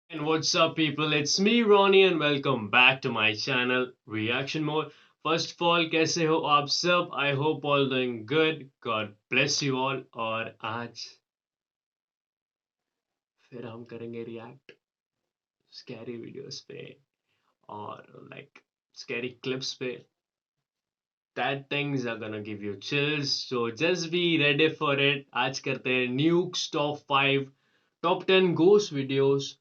And what's up, people? It's me, Ronnie, and welcome back to my channel, Reaction Mode. First of all, कैसे हो आप सब? I hope all doing good. God bless you all. और आज फिर हम करेंगे react scary videos पे और like scary clips पे. That things are gonna give you chills. So just be ready for it. आज करते हैं Nuke's Top 5 Top 10 Ghost Videos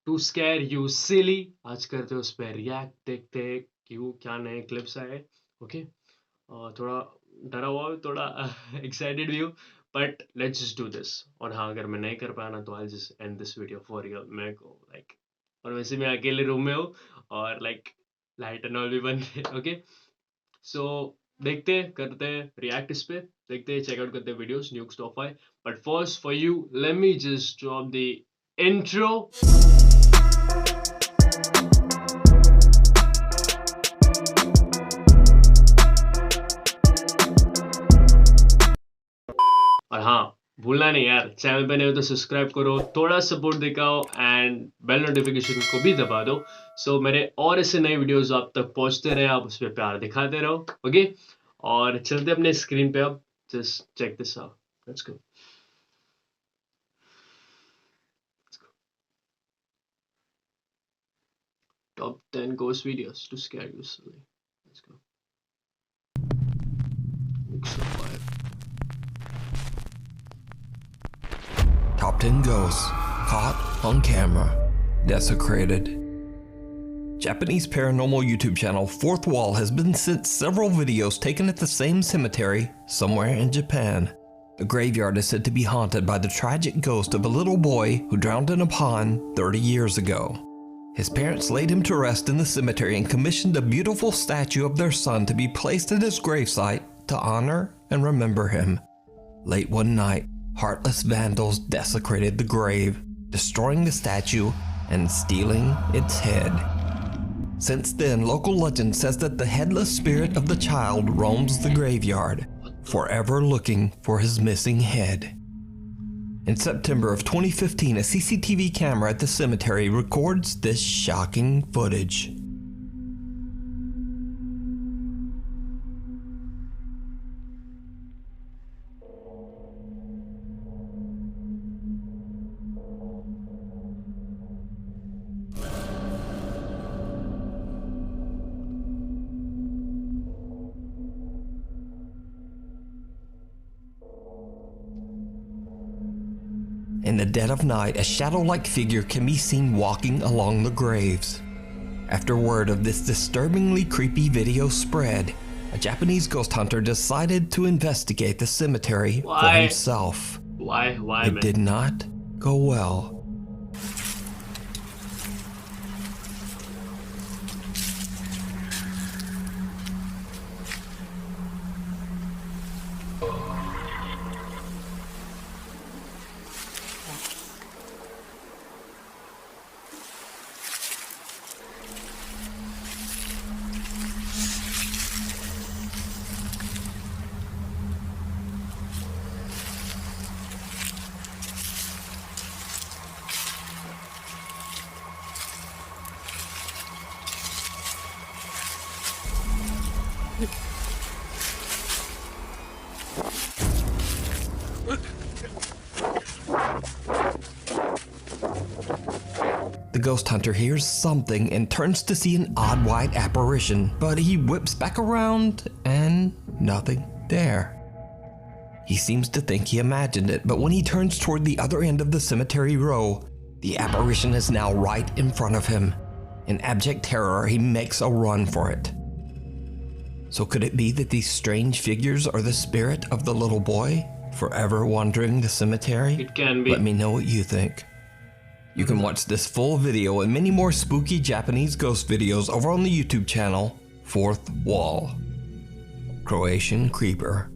to scare you silly. आज करते हैं उस पर रिएक्ट, देखते हैं क्यों क्या नए क्लिप्स आए. ओके, थोड़ा डरा हुआ हूँ, थोड़ा एक्साइटेड भी हूँ, but let's just do this. और हाँ, अगर मैं नहीं कर पाया ना तो I just and this video for real. मैं को लाइक, और वैसे मैं अकेले रूम में हूँ और लाइक लाइट एंड ऑल भी बंद है. ओके, सो देखते हैं, करते हैं रिएक्ट इस पे, देखते हैं, चेकआउट करते हैं videos nukes top 5. But first for you let me just drop the intro. और हाँ, भूलना नहीं यार, चैनल पे नहीं हो तो सब्सक्राइब करो, थोड़ा सपोर्ट दिखाओ एंड बेल नोटिफिकेशन को भी दबा दो. सो मेरे और ऐसे नए वीडियोस आप तक पहुंचते रहे, आप उस पर प्यार दिखाते रहो. ओके, और चलते अपने स्क्रीन पे. अब just check this out. Let's go. Top 10 ghost videos to scare you silly. Let's go. Looks so fire. Top 10 ghosts caught on camera, desecrated. Japanese paranormal YouTube channel Fourth Wall has been sent several videos taken at the same cemetery somewhere in Japan. The graveyard is said to be haunted by the tragic ghost of a little boy who drowned in a pond 30 years ago. His parents laid him to rest in the cemetery and commissioned a beautiful statue of their son to be placed at his gravesite to honor and remember him. Late one night, heartless vandals desecrated the grave, destroying the statue and stealing its head. Since then, local legend says that the headless spirit of the child roams the graveyard, forever looking for his missing head. In September of 2015, a CCTV camera at the cemetery records this shocking footage. In the dead of night, a shadow-like figure can be seen walking along the graves. After word of this disturbingly creepy video spread, a Japanese ghost hunter decided to investigate the cemetery for himself. Why, It man? did not go well. The ghost hunter hears something and turns to see an odd white apparition, but he whips back around and nothing there. He seems to think he imagined it, but when he turns toward the other end of the cemetery row, the apparition is now right in front of him. In abject terror, he makes a run for it. So could it be that these strange figures are the spirit of the little boy, forever wandering the cemetery? It can be. Let me know what you think. You can watch this full video and many more spooky Japanese ghost videos over on the YouTube channel Fourth Wall. Croatian Creeper.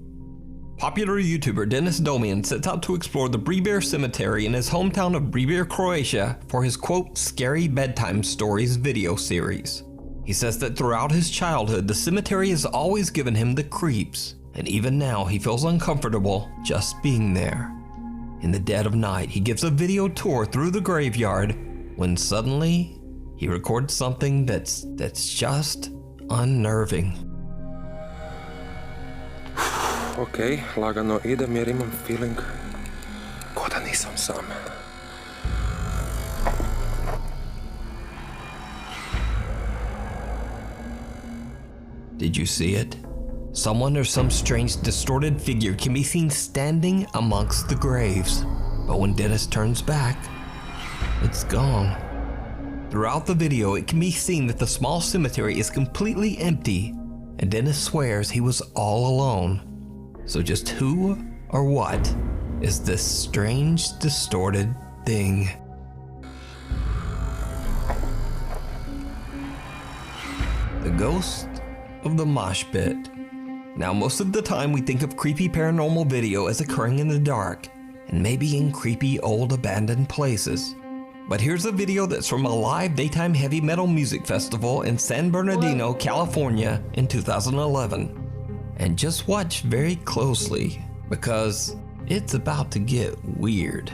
Popular YouTuber Dennis Domian sets out to explore the Bribir Cemetery in his hometown of Bribir, Croatia for his quote, scary bedtime stories video series. He says that throughout his childhood, the cemetery has always given him the creeps, and even now he feels uncomfortable just being there. In the dead of night, he gives a video tour through the graveyard when suddenly he records something that's just unnerving. Ok, lagano idem jer imam feeling ko da nisam sam. Did you see it? Someone or some strange distorted figure can be seen standing amongst the graves. But when Dennis turns back, it's gone. Throughout the video, it can be seen that the small cemetery is completely empty, and Dennis swears he was all alone. So just who or what is this strange, distorted thing? The ghost of the mosh pit. Now, most of the time we think of creepy paranormal video as occurring in the dark, and maybe in creepy old abandoned places. But here's a video that's from a live daytime heavy metal music festival in San Bernardino, California in 2011. And just watch very closely, because it's about to get weird.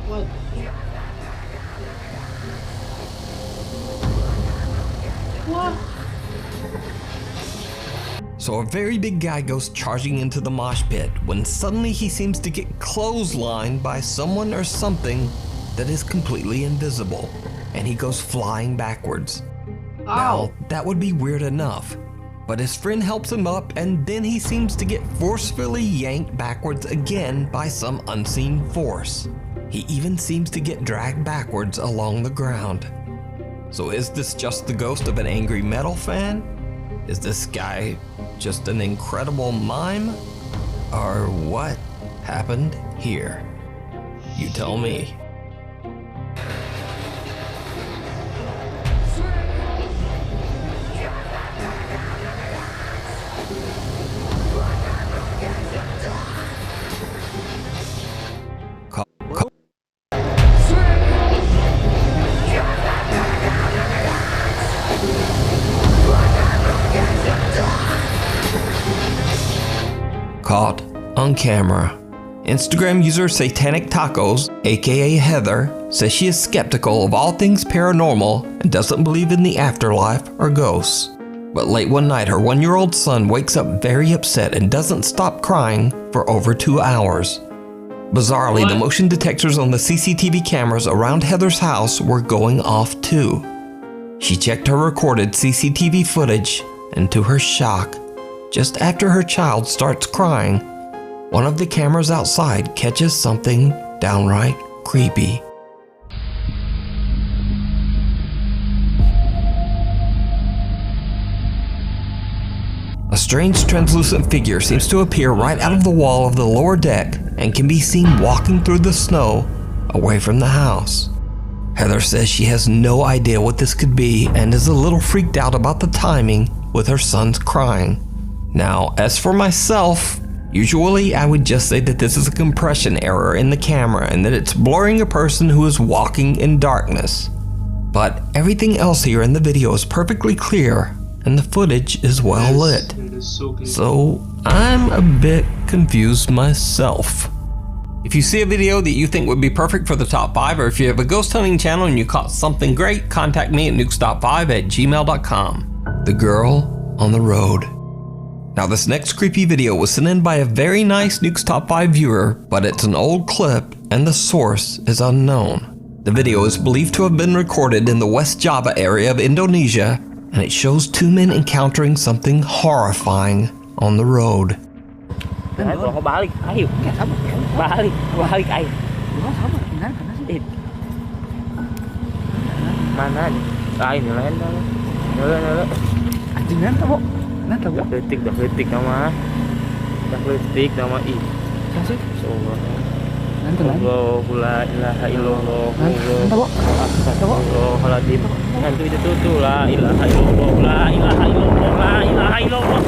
What? What? So a very big guy goes charging into the mosh pit when suddenly he seems to get clotheslined by someone or something that is completely invisible, and he goes flying backwards. Ow. Now, that would be weird enough, but his friend helps him up, and then he seems to get forcefully yanked backwards again by some unseen force. He even seems to get dragged backwards along the ground. So is this just the ghost of an angry metal fan? Is this guy just an incredible mime? Or what happened here? You tell me. Caught on camera. Instagram user Satanic Tacos, aka Heather, says she is skeptical of all things paranormal and doesn't believe in the afterlife or ghosts. But late one night, her 1-year-old son wakes up very upset and doesn't stop crying for over 2 hours. Bizarrely, the motion detectors on the CCTV cameras around Heather's house were going off too. She checked her recorded CCTV footage, and to her shock, just after her child starts crying, one of the cameras outside catches something downright creepy. A strange translucent figure seems to appear right out of the wall of the lower deck and can be seen walking through the snow away from the house. Heather says she has no idea what this could be and is a little freaked out about the timing with her son's crying. Now, as for myself, usually I would just say that this is a compression error in the camera and that it's blurring a person who is walking in darkness. But everything else here in the video is perfectly clear and the footage is well lit. So I'm a bit confused myself. If you see a video that you think would be perfect for the top 5, or if you have a ghost hunting channel and you caught something great, contact me at nukestop5@gmail.com. The Girl on the Road. Now this next creepy video was sent in by a very nice Nukes Top 5 viewer, but it's an old clip and the source is unknown. The video is believed to have been recorded in the West Java area of Indonesia, and it shows 2 men encountering something horrifying on the road. Dah kritik nama ih. Allahu la ilaha illallah. Astagfirullahaladzim. Hantu itu tuh la ilaha illallah, la ilaha illallah, la ilaha illallah, la ilaha illallah.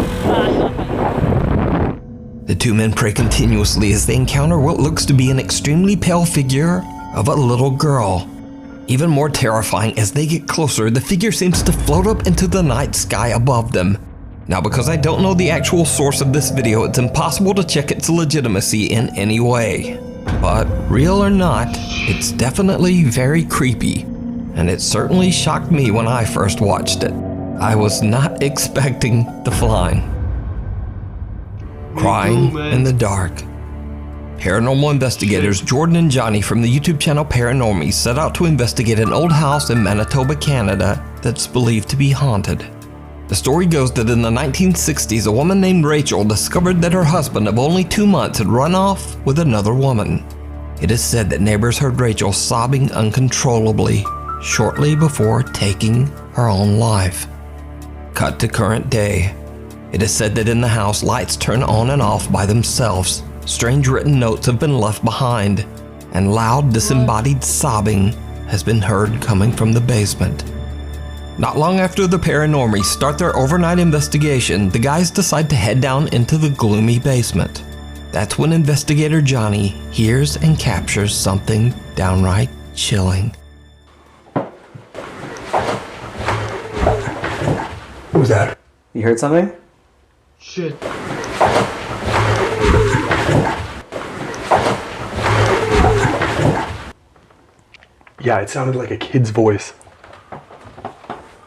The two men pray continuously as they encounter what looks to be an extremely pale figure of a little girl. Even more terrifying, as they get closer, the figure seems to float up into the night sky above them. Now, because I don't know the actual source of this video, it's impossible to check its legitimacy in any way. But real or not, it's definitely very creepy, and it certainly shocked me when I first watched it. I was not expecting the flying. Crying in the dark. Paranormal investigators Jordan and Johnny from the YouTube channel Paranormies set out to investigate an old house in Manitoba, Canada that's believed to be haunted. The story goes that in the 1960s, a woman named Rachel discovered that her husband of only 2 months had run off with another woman. It is said that neighbors heard Rachel sobbing uncontrollably shortly before taking her own life. Cut to current day. It is said that in the house, lights turn on and off by themselves. Strange written notes have been left behind, and loud disembodied sobbing has been heard coming from the basement. Not long after the Paranormies start their overnight investigation, the guys decide to head down into the gloomy basement. That's when investigator Johnny hears and captures something downright chilling. What was that? You heard something? Shit. Yeah, it sounded like a kid's voice.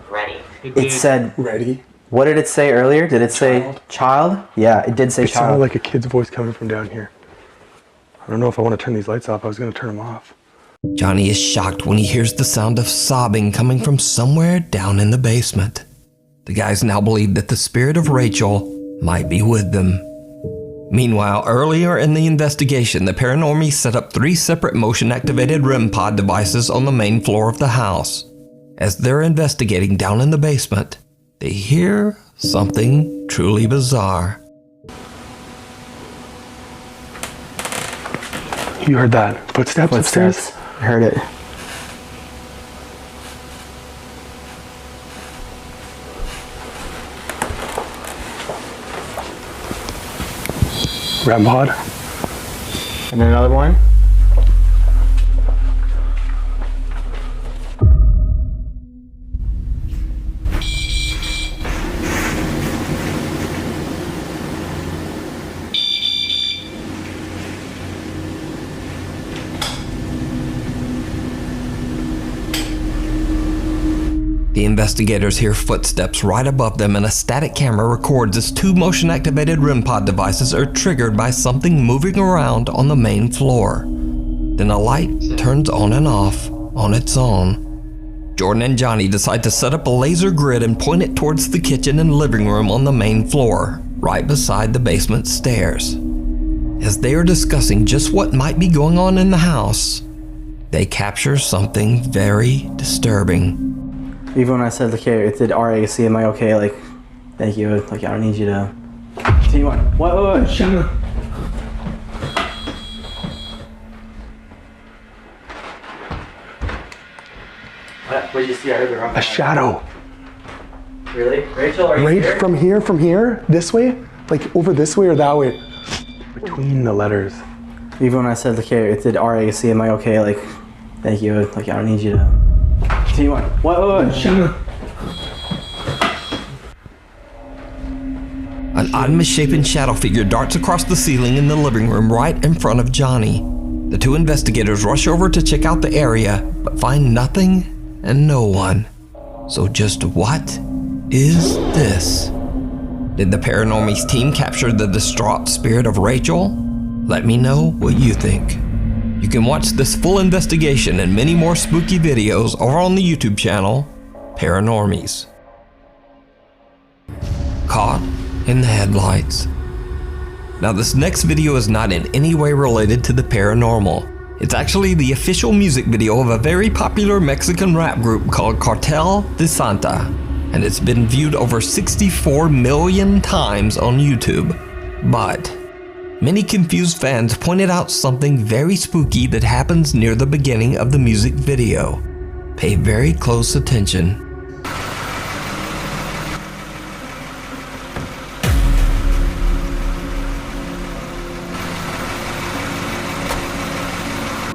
Ready. It It said, Ready? what did it say earlier? Did it say child? Yeah, it did say It sounded child. like a kid's voice coming from down here. I don't know if I want to turn these lights off. I was going to turn them off. Johnny is shocked when he hears the sound of sobbing coming from somewhere down in the basement. The guys now believe that the spirit of Rachel might be with them. Meanwhile, earlier in the investigation, the Paranormies set up 3 separate motion-activated REM pod devices on the main floor of the house. As they're investigating down in the basement, they hear something truly bizarre. You heard that? Footsteps upstairs? I heard it. REM pod? And then another one. The investigators hear footsteps right above them, and a static camera records as 2 motion-activated REM pod devices are triggered by something moving around on the main floor. Then a light turns on and off on its own. Jordan and Johnny decide to set up a laser grid and point it towards the kitchen and living room on the main floor, right beside the basement stairs. As they are discussing just what might be going on in the house, they capture something very disturbing. Even when I said, okay, it did RAC, am I okay? Like, thank you. Like, I don't need you to continue on. What? Shut up. What did you see? I heard it wrong. A shadow. Really? Rachel, are you Right here? from here, this way? Like over this way or that way? Between the letters. Even when I said, okay, it did RAC, am I okay? Like, thank you. Like, I don't need you to continue on. What? Shut up. An odd misshapen shadow figure darts across the ceiling in the living room right in front of Johnny. The 2 investigators rush over to check out the area, but find nothing and no one. So just what is this? Did the Paranormies team capture the distraught spirit of Rachel? Let me know what you think. You can watch this full investigation and many more spooky videos over on the YouTube channel, Paranormies. Caught in the headlights. Now this next video is not in any way related to the paranormal. It's actually the official music video of a very popular Mexican rap group called Cartel de Santa, and it's been viewed over 64 million times on YouTube. But many confused fans pointed out something very spooky that happens near the beginning of the music video. Pay very close attention.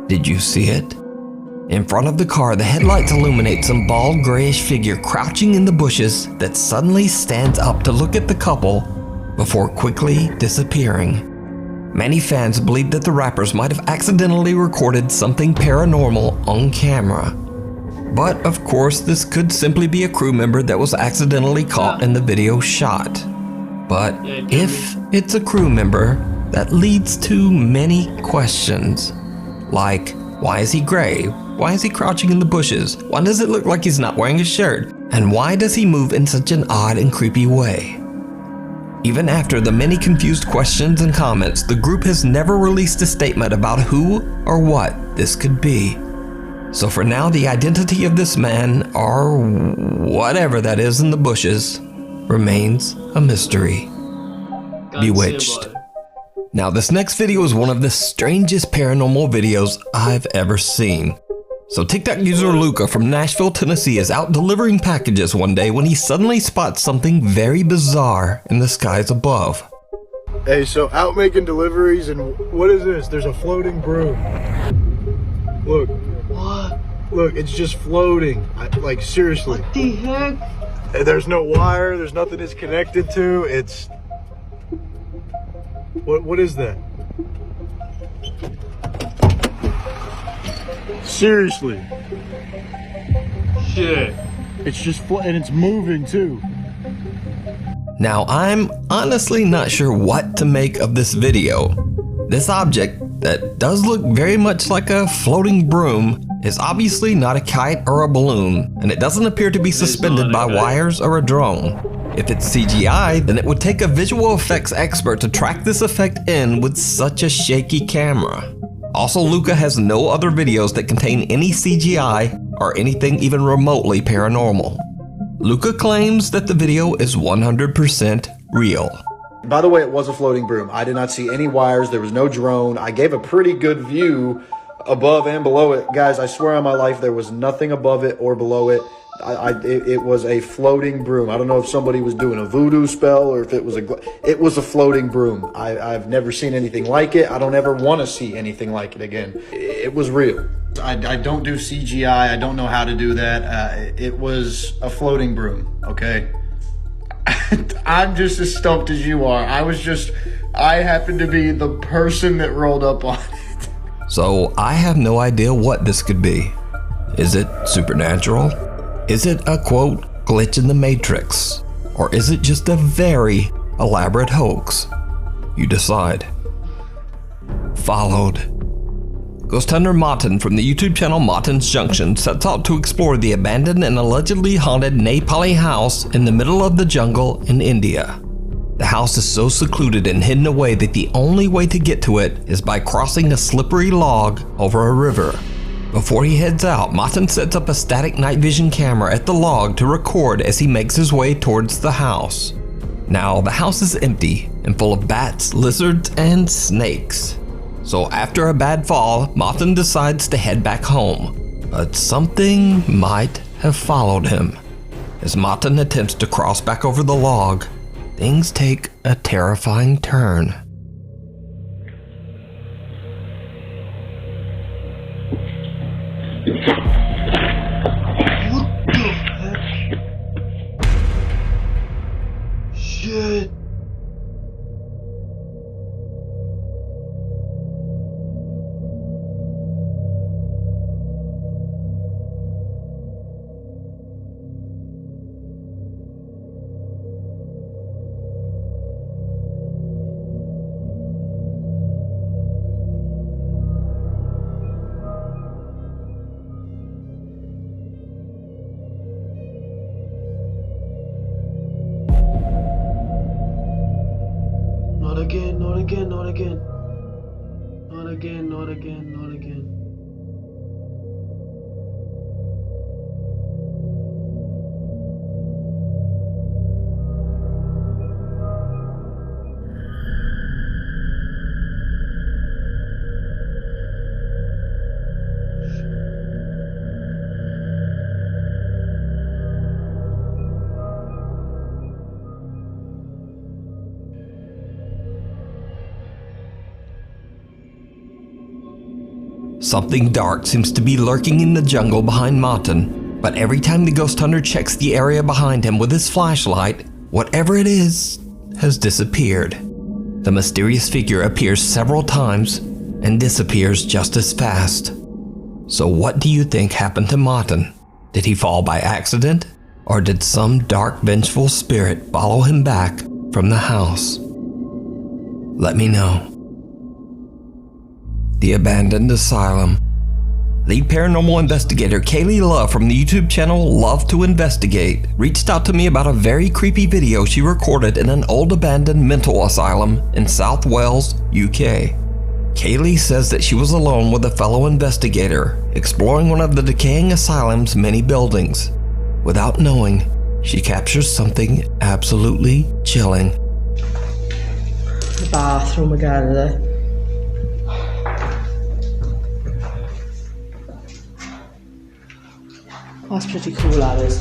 Did you see it? In front of the car, the headlights illuminate some bald grayish figure crouching in the bushes that suddenly stands up to look at the couple before quickly disappearing. Many fans believe that the rappers might have accidentally recorded something paranormal on camera. But of course, this could simply be a crew member that was accidentally caught in the video shot. But if it's a crew member, that leads to many questions. Like, why is he gray? Why is he crouching in the bushes? Why does it look like he's not wearing a shirt? And why does he move in such an odd and creepy way? Even after the many confused questions and comments, the group has never released a statement about who or what this could be. So for now, the identity of this man, or whatever that is in the bushes, remains a mystery. Bewitched. Now this next video is one of the strangest paranormal videos I've ever seen. So TikTok user Luca from Nashville, Tennessee is out delivering packages one day when he suddenly spots something very bizarre in the skies above. Hey, so out making deliveries, and what is this? There's a floating broom. Look. What? Look, it's just floating. Like, seriously. What the heck? There's no wire, there's nothing it's connected to. It's... What is that? Seriously. Shit. It's just and it's moving too. Now I'm honestly not sure what to make of this video. This object that does look very much like a floating broom is obviously not a kite or a balloon, and it doesn't appear to be suspended by wires or a drone. If it's CGI, then it would take a visual effects expert to track this effect in with such a shaky camera. Also, Luca has no other videos that contain any CGI or anything even remotely paranormal. Luca claims that the video is 100% real. By the way, it was a floating broom. I did not see any wires. There was no drone. I gave a pretty good view above and below it. Guys, I swear on my life, there was nothing above it or below it. It was a floating broom. I don't know if somebody was doing a voodoo spell or if it was a floating broom. I've never seen anything like it. I don't ever want to see anything like it again. It was real. I don't do CGI. I don't know how to do that. It was a floating broom, okay? I'm just as stumped as you are. I happened to be the person that rolled up on it. So I have no idea what this could be. Is it supernatural? Is it a quote, glitch in the matrix? Or is it just a very elaborate hoax? You decide. Followed. Ghost hunter Martin from the YouTube channel Martin's Junction sets out to explore the abandoned and allegedly haunted Nepali house in the middle of the jungle in India. The house is so secluded and hidden away that the only way to get to it is by crossing a slippery log over a river. Before he heads out, Martin sets up a static night vision camera at the log to record as he makes his way towards the house. Now, the house is empty and full of bats, lizards, and snakes. So after a bad fall, Martin decides to head back home. But something might have followed him. As Martin attempts to cross back over the log, things take a terrifying turn. What the heck? Shit. Not again, not again, not again. Not again, not again, not again. Something dark seems to be lurking in the jungle behind Martin, but every time the ghost hunter checks the area behind him with his flashlight, whatever it is has disappeared. The mysterious figure appears several times and disappears just as fast. So what do you think happened to Martin? Did he fall by accident? Or did some dark, vengeful spirit follow him back from the house? Let me know. The Abandoned Asylum. Lead paranormal investigator Kaylee Love from the YouTube channel Love to Investigate reached out to me about a very creepy video she recorded in an old abandoned mental asylum in South Wales, UK. Kaylee says that she was alone with a fellow investigator exploring one of the decaying asylum's many buildings. Without knowing, she captures something absolutely chilling. The bathroom again there. That's pretty cool, that is.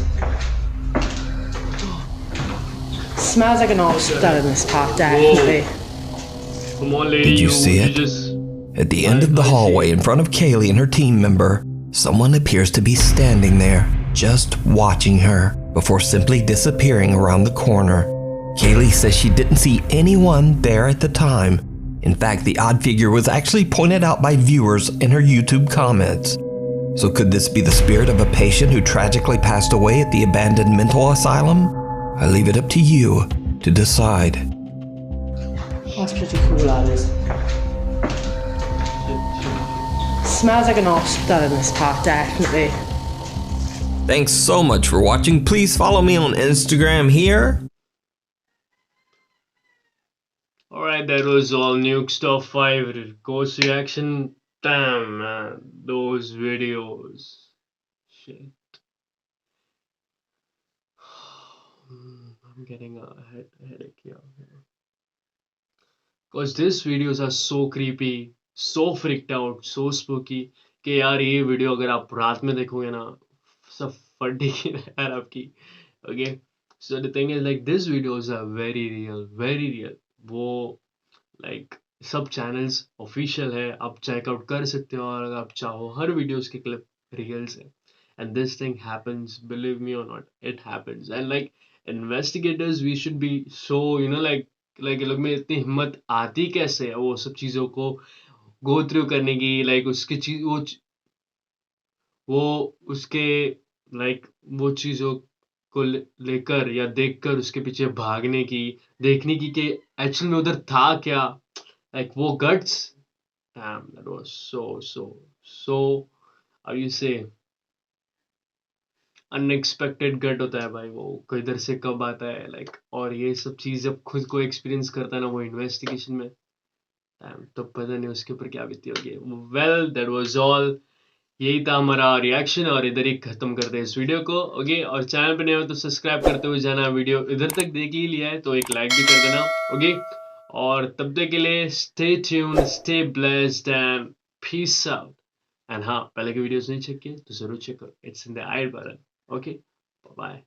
Smells like an hospital in this part, definitely. Come on, lady. Did you see it? At the end of the hallway in front of Kaylee and her team member, someone appears to be standing there, just watching her, before simply disappearing around the corner. Kaylee says she didn't see anyone there at the time. In fact, the odd figure was actually pointed out by viewers in her YouTube comments. So could this be the spirit of a patient who tragically passed away at the abandoned mental asylum? I leave it up to you to decide. That's pretty cool, that is. Smells like an hospital in this part, definitely. Thanks so much for watching. Please follow me on Instagram here. Alright, that was all Nuke Stuff 5 Ghost reaction. Damn, man, those videos. Shit. I'm getting a headache here. Because these videos are so creepy, so freaked out, so spooky कि यार ये video अगर आप रात में देखोगे ना सब फटेगी यार आपकी. Okay, so the thing is like these videos are very real. वो like सब चैनल्स ऑफिशियल है, आप चेकआउट कर सकते हो और अगर आप चाहो हर वीडियोस की क्लिप रियल्स है. And this thing happens, believe me or not, it happens. And like investigators, we should be so, you know, like ये लोग में इतनी हिम्मत आती कैसे है वो सब चीज़ों को गो थ्रू करने की, like उसकी चीज वो उसके like वो चीज़ों को लेकर या देखकर उसके पीछे भागने की, देखने की कि एक्चुअली में उधर था क्या, like वो guts. Damn, that was so how you say unexpected गट होता है भाई, वो किधर से कब आता है लाइक. और ये सब चीज़ जब खुद को एक्सपीरियंस करता है ना वो इन्वेस्टिगेशन में, तो पता नहीं उसके ऊपर क्या बीती होगी. वेल दैट वाज ऑल, यही था हमारा रिएक्शन और इधर ही खत्म करते हैं इस वीडियो को. ओके, और चैनल पे नए हो तो सब्सक्राइब करते हुए जाना. वीडियो इधर तक देख ही लिया है तो एक लाइक भी कर देना. ओके, और तब तक के लिए stay tuned, stay blessed and peace out. And हाँ, पहले के वीडियोस नहीं चेक किए तो जरूर चेक करो, it's in the I button. Okay, bye bye.